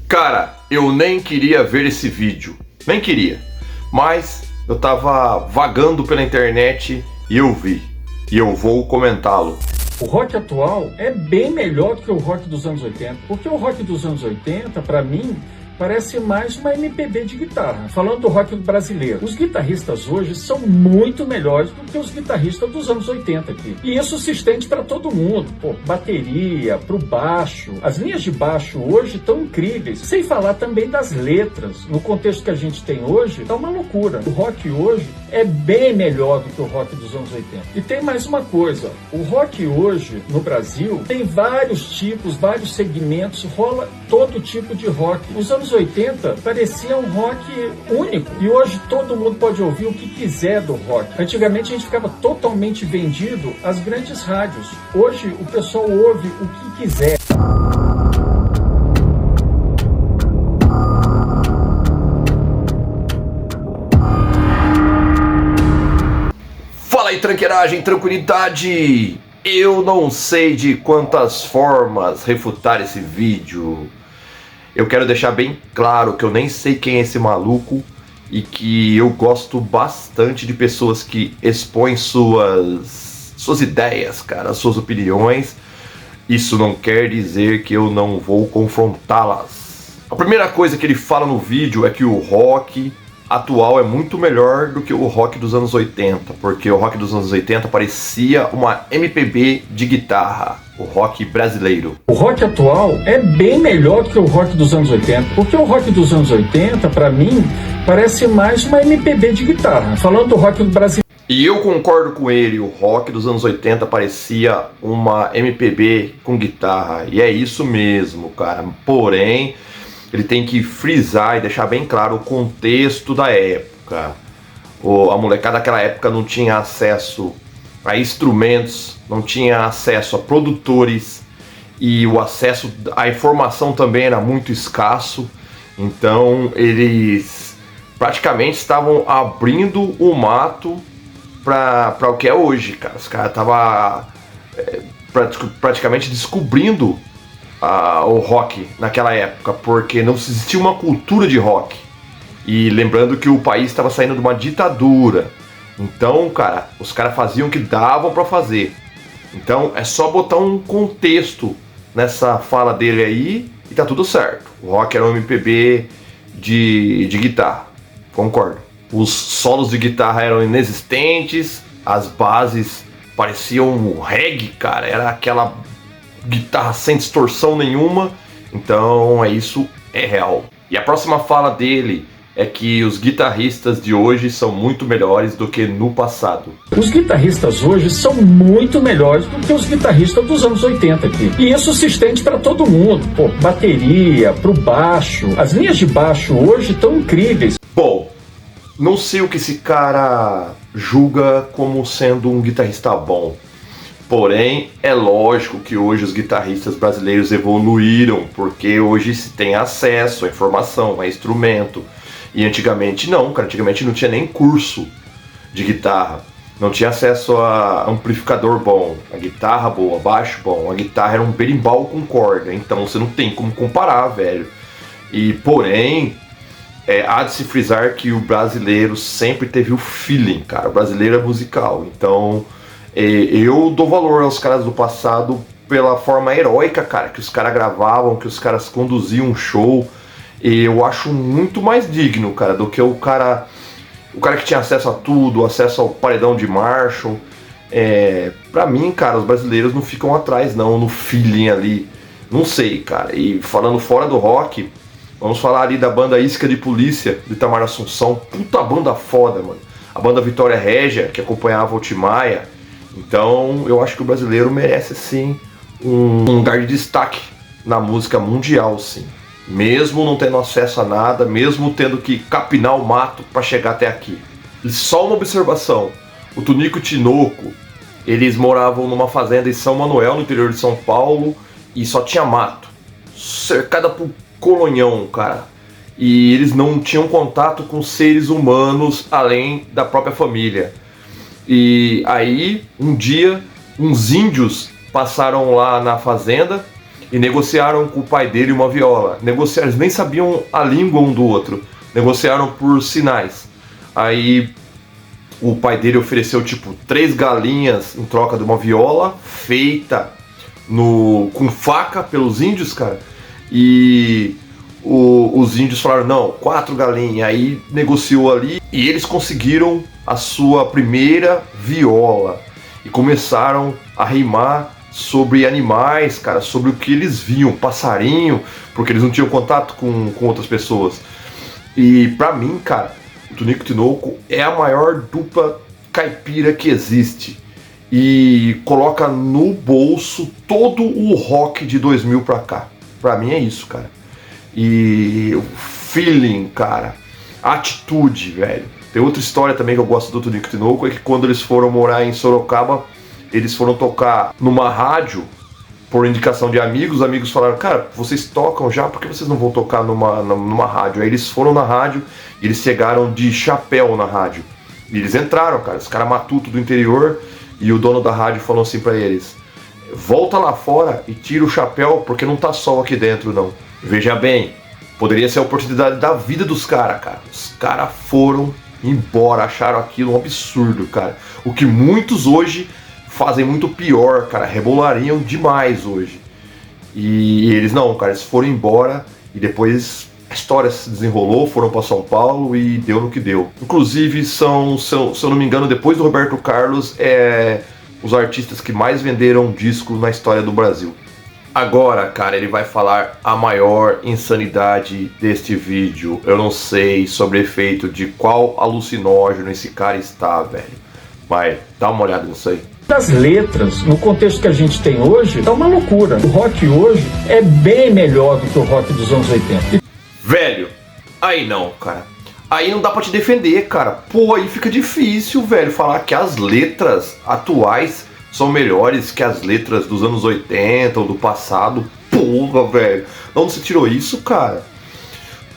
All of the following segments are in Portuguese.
Cara, eu nem queria ver esse vídeo, nem queria, mas eu tava vagando pela internet e eu vi, e eu vou comentá-lo. O rock atual é bem melhor do que o rock dos anos 80, porque o rock dos anos 80, para mim, parece mais uma MPB de guitarra. Falando do rock brasileiro, os guitarristas hoje são muito melhores do que os guitarristas dos anos 80 aqui. E isso se estende para todo mundo. Pô, bateria, pro baixo. As linhas de baixo hoje estão incríveis. Sem falar também das letras. No contexto que a gente tem hoje, tá uma loucura. O rock hoje é bem melhor do que o rock dos anos 80. E tem mais uma coisa. O rock hoje, no Brasil, tem vários tipos, vários segmentos. Rola todo tipo de rock. Os anos 80 parecia um rock único e hoje todo mundo pode ouvir o que quiser do rock. Antigamente a gente ficava totalmente vendido às grandes rádios. Hoje o pessoal ouve o que quiser. Fala aí, tranqueiragem, tranquilidade! Eu não sei de quantas formas refutar esse vídeo. Eu quero deixar bem claro que eu nem sei quem é esse maluco e que eu gosto bastante de pessoas que expõem suas ideias, cara, suas opiniões. Isso não quer dizer que eu não vou confrontá-las. A primeira coisa que ele fala no vídeo é que o rock atual é muito melhor do que o rock dos anos 80, porque o rock dos anos 80 parecia uma MPB de guitarra, o rock brasileiro. O rock atual é bem melhor do que o rock dos anos 80, porque o rock dos anos 80, para mim, parece mais uma MPB de guitarra. Falando do rock brasileiro. E eu concordo com ele, o rock dos anos 80 parecia uma MPB com guitarra, e é isso mesmo, cara. Porém, ele tem que frisar e deixar bem claro o contexto da época. A molecada daquela época não tinha acesso a instrumentos, não tinha acesso a produtores e o acesso à informação também era muito escasso. Então eles praticamente estavam abrindo o mato para o que é hoje, cara. Os caras estavam praticamente descobrindo o rock naquela época, porque não existia uma cultura de rock. E lembrando que o país estava saindo de uma ditadura. Então, cara, os caras faziam o que davam para fazer. Então é só botar um contexto nessa fala dele aí e tá tudo certo. O rock era um MPB de guitarra, concordo. Os solos de guitarra eram inexistentes, as bases pareciam um reggae, cara, era aquela guitarra sem distorção nenhuma. Então isso é real. E a próxima fala dele é que os guitarristas de hoje são muito melhores do que no passado. Os guitarristas hoje são muito melhores do que os guitarristas dos anos 80 aqui. E isso se estende para todo mundo. Pô, bateria, pro baixo. As linhas de baixo hoje estão incríveis. Bom, não sei o que esse cara julga como sendo um guitarrista bom. Porém, é lógico que hoje os guitarristas brasileiros evoluíram, porque hoje se tem acesso à informação, a instrumento. E antigamente não, cara, antigamente não tinha nem curso de guitarra. Não tinha acesso a amplificador bom, a guitarra boa, baixo bom. A guitarra era um berimbau com corda, então você não tem como comparar, velho. E porém, há de se frisar que o brasileiro sempre teve o feeling, cara. O brasileiro é musical, então eu dou valor aos caras do passado pela forma heróica, cara, que os caras gravavam, que os caras conduziam um show. E eu acho muito mais digno, cara, do que o cara que tinha acesso a tudo, acesso ao paredão de Marshall. Pra mim, cara, os brasileiros não ficam atrás não, no feeling ali. Não sei, cara. E falando fora do rock, vamos falar ali da banda Isca de Polícia, do Itamar Assunção. Puta banda foda, mano. A banda Vitória Régia, que acompanhava o Tim Maia. Então eu acho que o brasileiro merece sim um lugar de destaque na música mundial, sim. Mesmo não tendo acesso a nada, mesmo tendo que capinar o mato para chegar até aqui. E só uma observação, o Tunico e o Tinoco, eles moravam numa fazenda em São Manuel, no interior de São Paulo, e só tinha mato, cercada por colonhão, cara. E eles não tinham contato com seres humanos além da própria família. E aí, um dia, uns índios passaram lá na fazenda e negociaram com o pai dele uma viola. Negociaram, eles nem sabiam a língua um do outro. Negociaram por sinais. Aí o pai dele ofereceu tipo 3 galinhas em troca de uma viola feita com faca pelos índios, cara. E os índios falaram, não, 4 galinhas. Aí negociou ali e eles conseguiram a sua primeira viola. E começaram a rimar sobre animais, cara, sobre o que eles viam, passarinho, porque eles não tinham contato com outras pessoas. E pra mim, cara, o Tunico e Tinoco é a maior dupla caipira que existe. E coloca no bolso todo o rock de 2000 pra cá. Pra mim é isso, cara. E o feeling, cara, a atitude, velho. Tem outra história também que eu gosto do Tunico e Tinoco, é que quando eles foram morar em Sorocaba, eles foram tocar numa rádio por indicação de amigos. Os amigos falaram, cara, vocês tocam já, por que vocês não vão tocar numa rádio? Aí eles foram na rádio e eles chegaram de chapéu na rádio. E eles entraram, cara, os caras matutos do interior, e o dono da rádio falou assim pra eles, volta lá fora e tira o chapéu, porque não tá sol aqui dentro, não. Veja bem, poderia ser a oportunidade da vida dos caras, cara. Os caras foram embora, acharam aquilo um absurdo, cara. O que muitos hoje fazem muito pior, cara, rebolariam demais hoje. E eles não, cara, eles foram embora e depois a história se desenrolou, foram para São Paulo e deu no que deu. Inclusive são, se eu não me engano, depois do Roberto Carlos, os artistas que mais venderam discos na história do Brasil. Agora, cara, ele vai falar a maior insanidade deste vídeo. Eu não sei sobre efeito de qual alucinógeno esse cara está, velho. Mas dá uma olhada nisso aí. Das letras, no contexto que a gente tem hoje, é uma loucura. O rock hoje é bem melhor do que o rock dos anos 80. Velho, aí não, cara. Aí não dá pra te defender, cara. Pô, aí fica difícil, velho, falar que as letras atuais são melhores que as letras dos anos 80 ou do passado. Porra, velho. De onde você tirou isso, cara?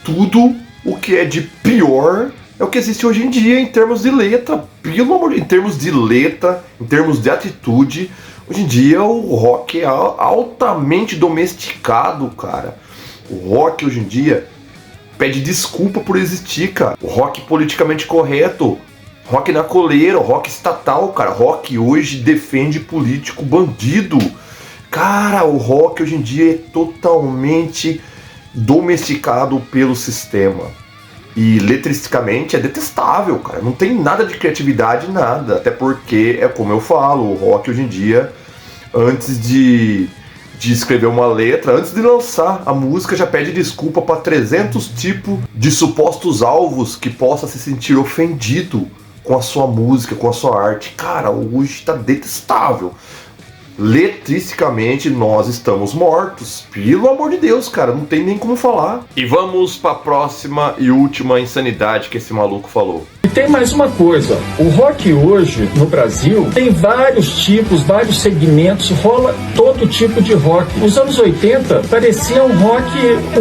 Tudo o que é de pior é o que existe hoje em dia em termos de letra. Pelo amor de Deus, em termos de letra, em termos de atitude, hoje em dia o rock é altamente domesticado, cara. O rock hoje em dia pede desculpa por existir, cara. O rock politicamente correto, rock na coleira, rock estatal, cara. Rock hoje defende político bandido. Cara, o rock hoje em dia é totalmente domesticado pelo sistema. E letristicamente é detestável, cara. Não tem nada de criatividade, nada. Até porque, é como eu falo, o rock hoje em dia, antes de escrever uma letra, antes de lançar a música, já pede desculpa para 300 tipos de supostos alvos que possa se sentir ofendido com a sua música, com a sua arte. Cara, hoje tá detestável. Letristicamente nós estamos mortos. Pelo amor de Deus, cara, não tem nem como falar. E vamos para a próxima e última insanidade que esse maluco falou. E tem mais uma coisa, o rock hoje no Brasil tem vários tipos, vários segmentos, rola todo tipo de rock. Nos anos 80 parecia um rock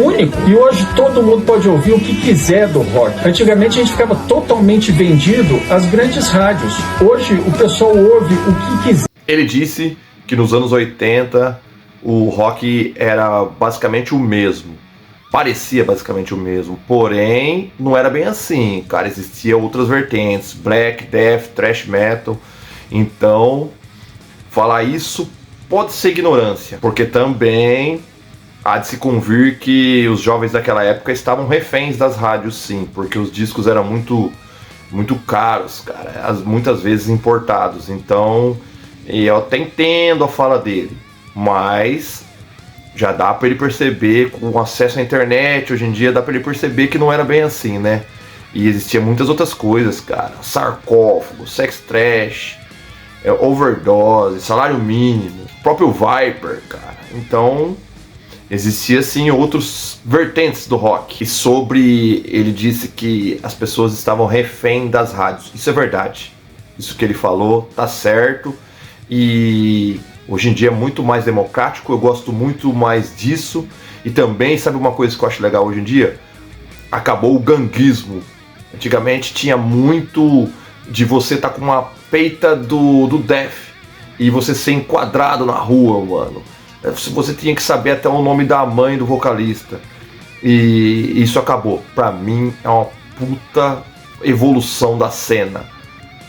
único e hoje todo mundo pode ouvir o que quiser do rock. Antigamente a gente ficava totalmente vendido às grandes rádios. Hoje o pessoal ouve o que quiser. Ele disse que nos anos 80 o rock era basicamente o mesmo. Parecia basicamente o mesmo, porém não era bem assim, cara. Existiam outras vertentes, black, death, thrash metal. Então, falar isso pode ser ignorância, porque também há de se convir que os jovens daquela época estavam reféns das rádios, sim, porque os discos eram muito caros, cara, muitas vezes importados. Então, eu até entendo a fala dele, mas já dá pra ele perceber, com acesso à internet hoje em dia, dá pra ele perceber que não era bem assim, né? E existia muitas outras coisas, cara. Sarcófago, sex trash, overdose, salário mínimo, próprio Viper, cara. Então, existia sim outros vertentes do rock. E sobre, ele disse que as pessoas estavam refém das rádios. Isso é verdade. Isso que ele falou tá certo. E hoje em dia é muito mais democrático, eu gosto muito mais disso. E também, sabe uma coisa que eu acho legal hoje em dia? Acabou o ganguismo. Antigamente tinha muito de você estar com uma peita do death e você ser enquadrado na rua, mano. Você tinha que saber até o nome da mãe do vocalista. E isso acabou. Pra mim é uma puta evolução da cena.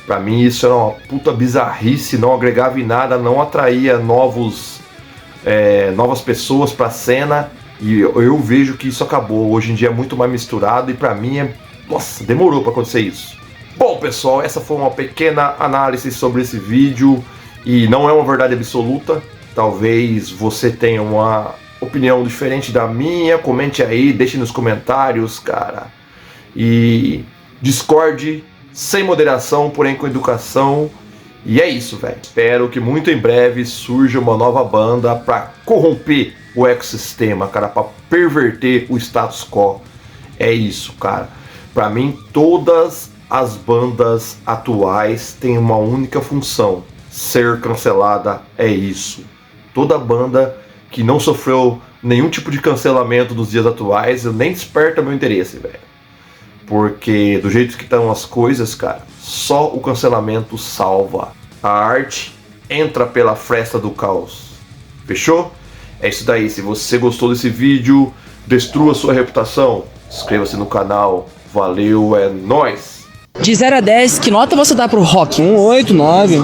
Pra mim isso era uma puta bizarrice, não agregava em nada, não atraía novas pessoas pra cena. E eu vejo que isso acabou. Hoje em dia é muito mais misturado e pra mim nossa, demorou pra acontecer isso. Bom, pessoal, essa foi uma pequena análise sobre esse vídeo e não é uma verdade absoluta. Talvez você tenha uma opinião diferente da minha, comente aí, deixe nos comentários, cara. E discorde sem moderação, porém com educação. E é isso, velho. Espero que muito em breve surja uma nova banda pra corromper o ecossistema, cara, pra perverter o status quo. É isso, cara. Pra mim, todas as bandas atuais têm uma única função: ser cancelada. É isso. Toda banda que não sofreu nenhum tipo de cancelamento nos dias atuais, eu nem desperta meu interesse, velho. Porque do jeito que estão as coisas, cara, só o cancelamento salva. A arte entra pela fresta do caos. Fechou? É isso daí. Se você gostou desse vídeo, destrua sua reputação. Inscreva-se no canal. Valeu, é nóis! De 0 a 10, que nota você dá pro rock? 8, 9.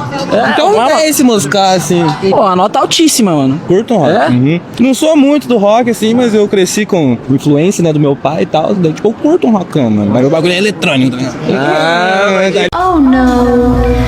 Então não é esse música assim. Pô, a nota altíssima, mano. Curto um rock. É? Uhum. Não sou muito do rock assim, mas eu cresci com influência, né, do meu pai e tal. Daí, tipo, eu curto um rockão, mano. Mas o bagulho é eletrônico, né? Ah, Oh no.